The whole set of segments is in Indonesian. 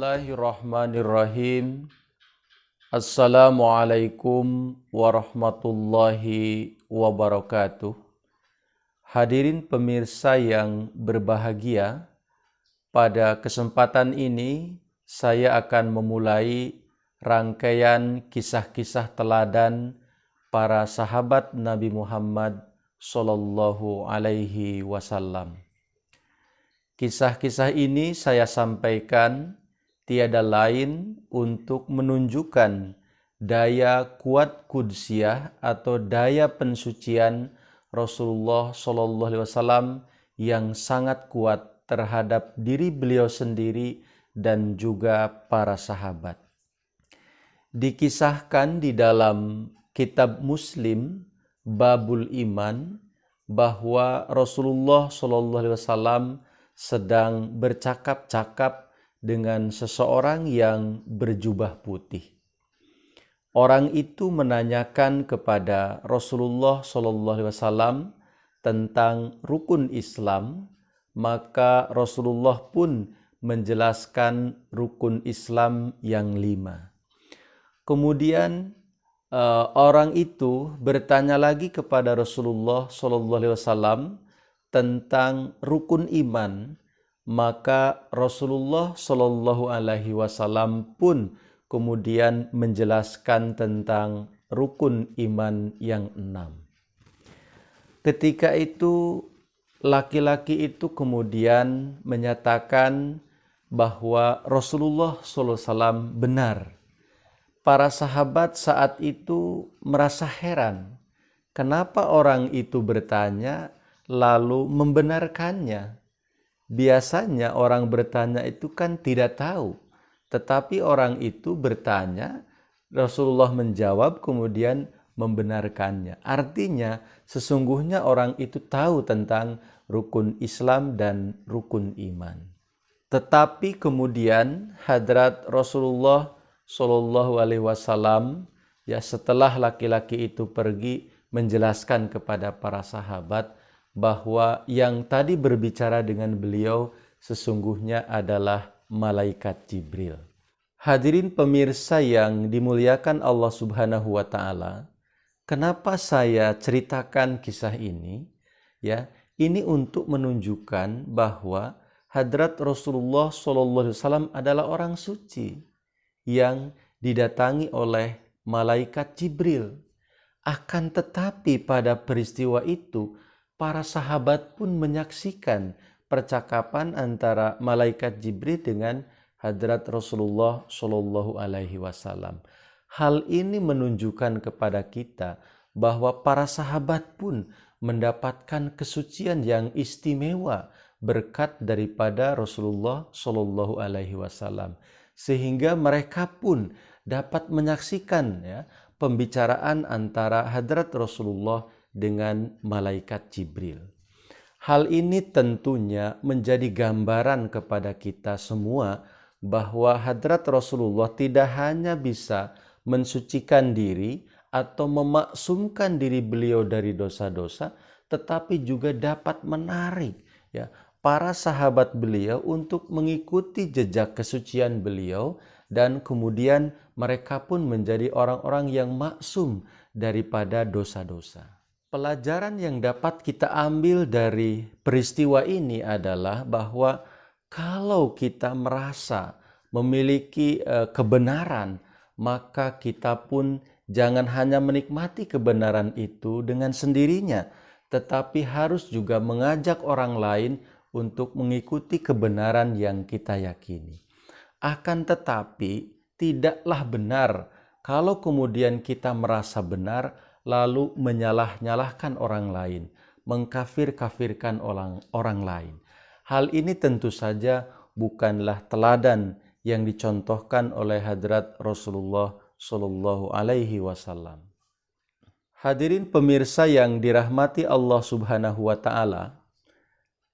Bismillahirrahmanirrahim. Assalamualaikum warahmatullahi wabarakatuh. Hadirin pemirsa yang berbahagia, pada kesempatan ini saya akan memulai rangkaian kisah-kisah teladan para sahabat Nabi Muhammad Sallallahu Alaihi Wasallam. Kisah-kisah ini saya sampaikan tiada lain untuk menunjukkan daya kuat kudsiyah atau daya pensucian Rasulullah Sallallahu Alaihi Wasallam yang sangat kuat terhadap diri beliau sendiri dan juga para sahabat. Dikisahkan di dalam kitab Muslim Babul Iman bahwa Rasulullah Sallallahu Alaihi Wasallam sedang bercakap-cakap dengan seseorang yang berjubah putih. Orang itu menanyakan kepada Rasulullah Sallallahu Alaihi Wasallam tentang rukun Islam, maka Rasulullah pun menjelaskan rukun Islam yang 5. Kemudian orang itu bertanya lagi kepada Rasulullah Sallallahu Alaihi Wasallam tentang rukun iman, maka Rasulullah Sallallahu Alaihi Wasallam pun kemudian menjelaskan tentang rukun iman yang 6. Ketika itu laki-laki itu kemudian menyatakan bahwa Rasulullah Sallallahu Alaihi Wasallam benar. Para sahabat saat itu merasa heran, kenapa orang itu bertanya lalu membenarkannya. Biasanya orang bertanya itu kan tidak tahu, tetapi orang itu bertanya, Rasulullah menjawab kemudian membenarkannya. Artinya sesungguhnya orang itu tahu tentang rukun Islam dan rukun iman. Tetapi kemudian hadrat Rasulullah Shallallahu Alaihi Wasallam setelah laki-laki itu pergi menjelaskan kepada para sahabat bahwa yang tadi berbicara dengan beliau sesungguhnya adalah malaikat Jibril. Hadirin pemirsa yang dimuliakan Allah Subhanahu wa taala, kenapa saya ceritakan kisah ini? Ini untuk menunjukkan bahwa hadrat Rasulullah Sallallahu Alaihi Wasallam adalah orang suci yang didatangi oleh malaikat Jibril. Akan tetapi pada peristiwa itu para sahabat pun menyaksikan percakapan antara malaikat Jibril dengan hadrat Rasulullah Shallallahu Alaihi Wasallam. Hal ini menunjukkan kepada kita bahwa para sahabat pun mendapatkan kesucian yang istimewa berkat daripada Rasulullah Shallallahu Alaihi Wasallam, sehingga mereka pun dapat menyaksikan pembicaraan antara hadrat Rasulullah dengan malaikat Jibril. Hal ini tentunya menjadi gambaran kepada kita semua bahwa hadrat Rasulullah tidak hanya bisa mensucikan diri atau memaksumkan diri beliau dari dosa-dosa, tetapi juga dapat menarik para sahabat beliau untuk mengikuti jejak kesucian beliau, dan kemudian mereka pun menjadi orang-orang yang maksum daripada dosa-dosa. Pelajaran yang dapat kita ambil dari peristiwa ini adalah bahwa kalau kita merasa memiliki kebenaran, maka kita pun jangan hanya menikmati kebenaran itu dengan sendirinya, tetapi harus juga mengajak orang lain untuk mengikuti kebenaran yang kita yakini. Akan tetapi tidaklah benar kalau kemudian kita merasa benar lalu menyalah-nyalahkan orang lain, mengkafir-kafirkan orang lain. Hal ini tentu saja bukanlah teladan yang dicontohkan oleh hadrat Rasulullah Sallallahu Alaihi Wasallam. Hadirin pemirsa yang dirahmati Allah Subhanahu wa taala,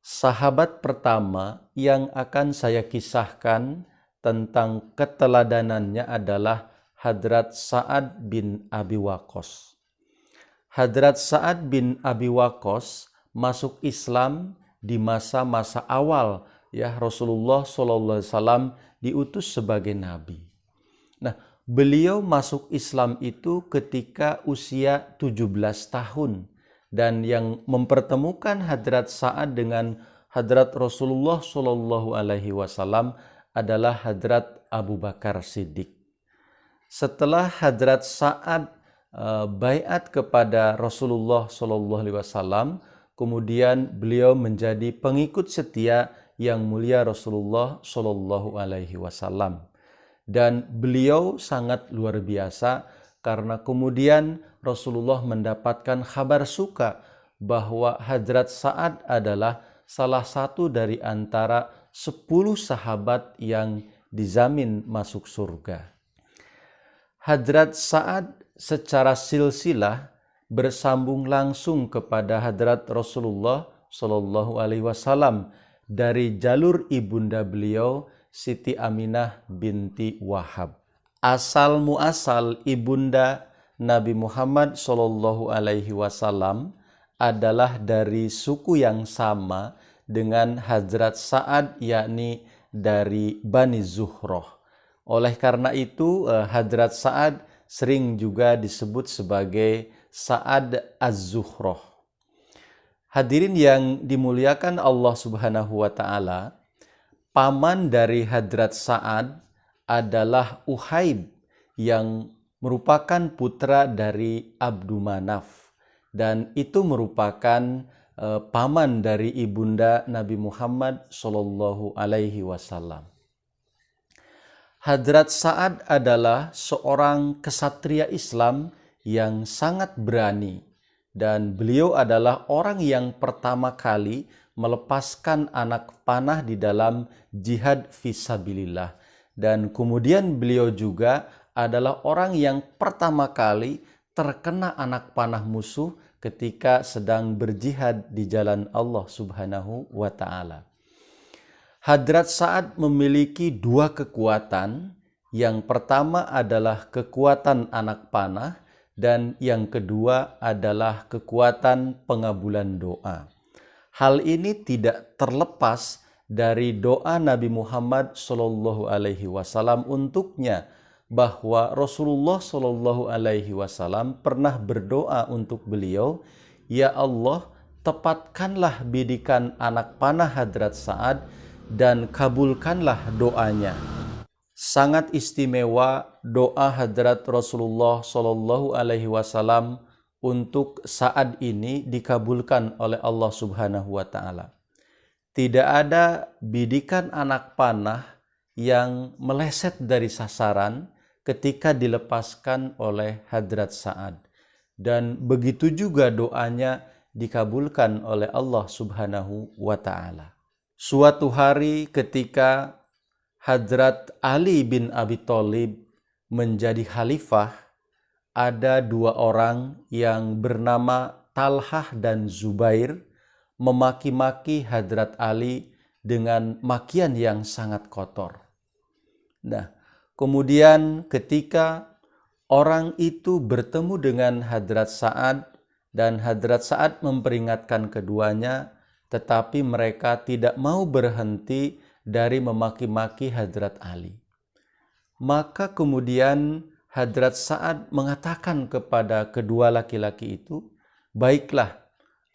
sahabat pertama yang akan saya kisahkan tentang keteladanannya adalah hadrat Sa'ad bin Abi Waqqas. Hadrat Sa'ad bin Abi Waqqas masuk Islam di masa-masa awal ya Rasulullah SAW diutus sebagai nabi. Nah, beliau masuk Islam itu ketika usia 17 tahun. Dan yang mempertemukan Hadrat Sa'ad dengan Hadrat Rasulullah SAW adalah Hadrat Abu Bakar Siddiq. Setelah Hadrat Sa'ad baiat kepada Rasulullah SAW, kemudian beliau menjadi pengikut setia yang mulia Rasulullah SAW. Dan beliau sangat luar biasa karena kemudian Rasulullah mendapatkan kabar suka bahwa Hadrat Sa'ad adalah salah satu dari antara 10 sahabat yang dijamin masuk surga. Hadrat Sa'ad secara silsilah bersambung langsung kepada Hadrat Rasulullah SAW dari jalur ibunda beliau Siti Aminah binti Wahab. Asal muasal ibunda Nabi Muhammad SAW adalah dari suku yang sama dengan Hadrat Sa'ad, yakni dari Bani Zuhroh. Oleh karena itu Hadrat Sa'ad sering juga disebut sebagai Sa'ad Az-Zuhroh. Hadirin yang dimuliakan Allah Subhanahu wa Ta'ala, paman dari Hadrat Sa'ad adalah Uhaib yang merupakan putra dari Abdu Manaf, dan itu merupakan paman dari ibunda Nabi Muhammad SAW. Hadrat Sa'ad adalah seorang kesatria Islam yang sangat berani, dan beliau adalah orang yang pertama kali melepaskan anak panah di dalam jihad fisabilillah. Dan kemudian beliau juga adalah orang yang pertama kali terkena anak panah musuh ketika sedang berjihad di jalan Allah Subhanahu wa Ta'ala. Hadrat Sa'ad memiliki 2 kekuatan. Yang pertama adalah kekuatan anak panah, dan yang kedua adalah kekuatan pengabulan doa. Hal ini tidak terlepas dari doa Nabi Muhammad SAW untuknya, bahwa Rasulullah SAW pernah berdoa untuk beliau, "Ya Allah, tepatkanlah bidikan anak panah Hadrat Sa'ad dan kabulkanlah doanya." Sangat istimewa doa Hadrat Rasulullah SAW untuk Sa'ad ini dikabulkan oleh Allah Subhanahu wa Ta'ala. Tidak ada bidikan anak panah yang meleset dari sasaran ketika dilepaskan oleh Hadrat Sa'ad. Dan begitu juga doanya dikabulkan oleh Allah Subhanahu wa Ta'ala. Suatu hari ketika Hadrat Ali bin Abi Thalib menjadi khalifah, ada 2 orang yang bernama Talhah dan Zubair memaki-maki Hadrat Ali dengan makian yang sangat kotor. Nah, kemudian ketika orang itu bertemu dengan Hadrat Sa'ad dan Hadrat Sa'ad memperingatkan keduanya, tetapi mereka tidak mau berhenti dari memaki-maki Hadrat Ali. Maka kemudian Hadrat Sa'ad mengatakan kepada kedua laki-laki itu, "Baiklah,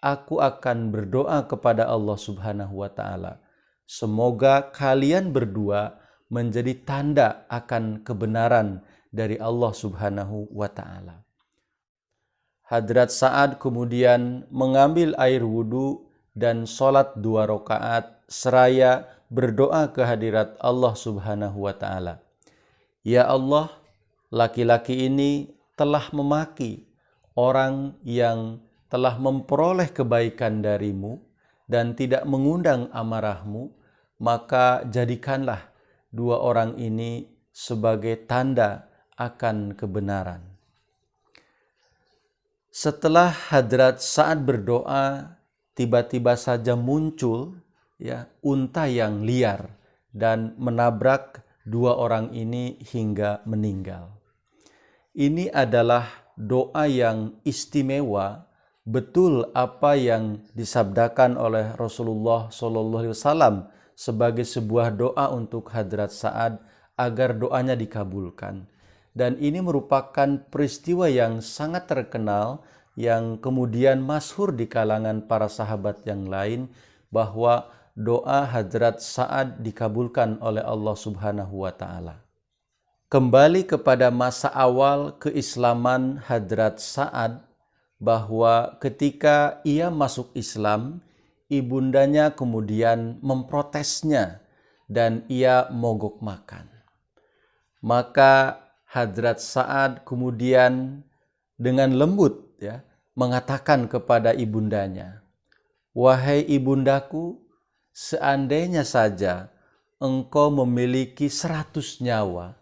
aku akan berdoa kepada Allah Subhanahu wa Ta'ala. Semoga kalian berdua menjadi tanda akan kebenaran dari Allah Subhanahu wa Ta'ala." Hadrat Sa'ad kemudian mengambil air wudhu dan sholat 2 rakaat seraya berdoa ke hadirat Allah Subhanahu wa Ta'ala. "Ya Allah, laki-laki ini telah memaki orang yang telah memperoleh kebaikan darimu dan tidak mengundang amarahmu, maka jadikanlah 2 orang ini sebagai tanda akan kebenaran." Setelah Hadrat Sa'ad berdoa, tiba-tiba saja muncul unta yang liar dan menabrak 2 orang ini hingga meninggal. Ini adalah doa yang istimewa, betul apa yang disabdakan oleh Rasulullah SAW sebagai sebuah doa untuk Hadrat Sa'ad agar doanya dikabulkan. Dan ini merupakan peristiwa yang sangat terkenal yang kemudian masyhur di kalangan para sahabat yang lain, bahwa doa Hadrat Sa'ad dikabulkan oleh Allah Subhanahu wa Ta'ala. Kembali kepada masa awal keislaman Hadrat Sa'ad, bahwa ketika ia masuk Islam, ibundanya kemudian memprotesnya dan ia mogok makan. Maka Hadrat Sa'ad kemudian dengan lembut mengatakan kepada ibundanya, "Wahai ibundaku, seandainya saja engkau memiliki 100 nyawa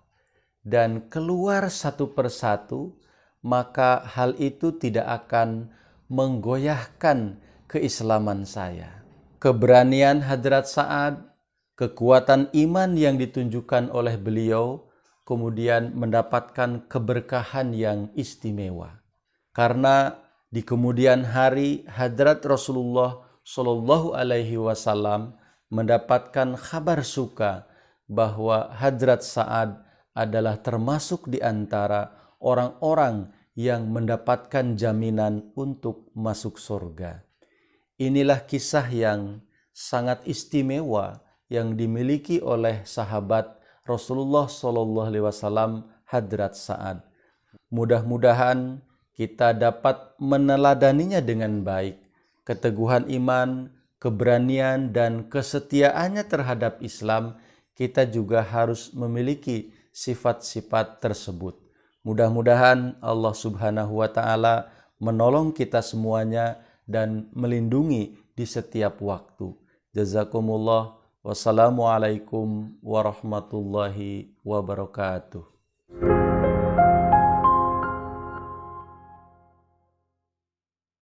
dan keluar satu persatu, maka hal itu tidak akan menggoyahkan keislaman saya." Keberanian Hadrat Sa'ad, kekuatan iman yang ditunjukkan oleh beliau, kemudian mendapatkan keberkahan yang istimewa. Karena di kemudian hari Hadrat Rasulullah Shallallahu Alaihi Wasallam mendapatkan kabar suka bahwa Hadrat Sa'ad adalah termasuk di antara orang-orang yang mendapatkan jaminan untuk masuk surga. Inilah kisah yang sangat istimewa yang dimiliki oleh sahabat Rasulullah Shallallahu Alaihi Wasallam, Hadrat Sa'ad. Mudah-mudahan kita dapat meneladaninya dengan baik. Keteguhan iman, keberanian, dan kesetiaannya terhadap Islam, kita juga harus memiliki sifat-sifat tersebut. Mudah-mudahan Allah Subhanahu wa Ta'ala menolong kita semuanya dan melindungi di setiap waktu. Jazakumullah. Wassalamualaikum warahmatullahi wabarakatuh.